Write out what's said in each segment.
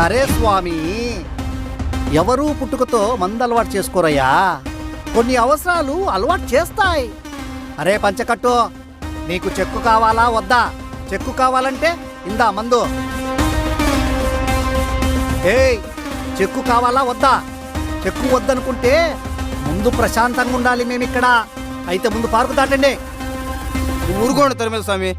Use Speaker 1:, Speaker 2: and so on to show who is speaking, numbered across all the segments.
Speaker 1: అరే స్వామి, ఎవరూ పుట్టుకతో మందు అలవాటు చేసుకోరయ్యా. కొన్ని అవసరాలు అలవాటు చేస్తాయి. అరే పంచకట్టు, నీకు చెక్కు కావాలా వద్దా? చెక్కు కావాలంటే ఇందా మందు. ఏయ్, చెక్కు కావాలా వద్దా? చెక్కు వద్దనుకుంటే ముందు ప్రశాంతంగా ఉండాలి మేమిక్కడ. అయితే ముందు పార్కు దాటండి.
Speaker 2: ఊరుకోండి తరిమేల స్వామి.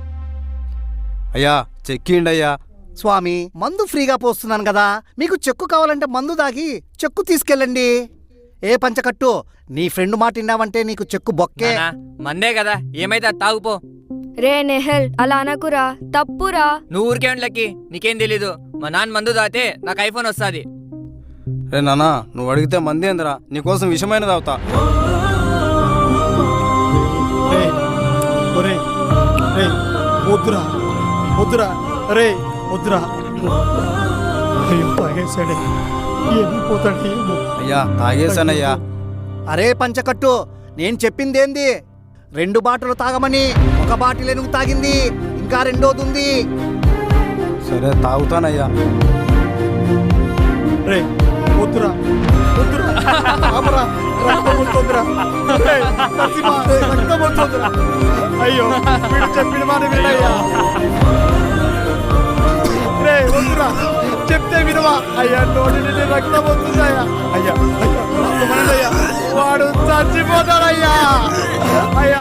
Speaker 2: అయ్యా చెక్కిండి అయ్యా.
Speaker 1: స్వామి, మందు ఫ్రీగా పోస్తున్నాను కదా, మీకు చెక్కు కావాలంటే మందు దాగి చెక్కు తీసుకెళ్ళండి. ఏ పంచకట్టు, నీ ఫ్రెండ్ మాట విన్నావంటే నీకు చెక్కు బొక్కే.
Speaker 3: మందే కదా, ఏమైతే అది తాగుపో.
Speaker 4: రే నెహల్, అలా అనకురా, తప్పురా.
Speaker 3: నువ్వు ఊరికే ఉండలకి, నీకేం తెలీదు. మా నాన్న మందు తాగితే నాకు ఐఫోన్ వస్తుంది.
Speaker 2: రే నాన్న, నువ్వు అడిగితే మంది ఏందిరా, నీకోసం విషమైన తాగుతా.
Speaker 5: వద్దురా వద్దురా, రే వద్దురా. అయ్యో తాగేశాడే, ఏమైపోతాడు ఏమో.
Speaker 2: అయ్యా తాగేశానయ్యా.
Speaker 1: అరే పంచకట్టు, నేను చెప్పిందేంది? 2 బాటిల్ తాగమని. 1 బాటిల్ నువ్వు తాగింది, ఇంకా 2ది ఉంది.
Speaker 2: సరే తాగుతానయ్యా.
Speaker 5: రే వద్దురా వద్దురా, ఆపరా, రక్తం వస్తుందిరా. రేయ్, నరసింహ, రక్తం వస్తుందిరా. అయ్యో, వీడు చెప్పిన మాట వినయ్యా. రే వద్దురా, చెప్తే వినవా? అయ్యా, నోటి నుండి రక్తం వస్తుందయ్యా. అయ్యా అయ్యా, వాడు చచ్చిపోతాడయ్యా. అయ్యా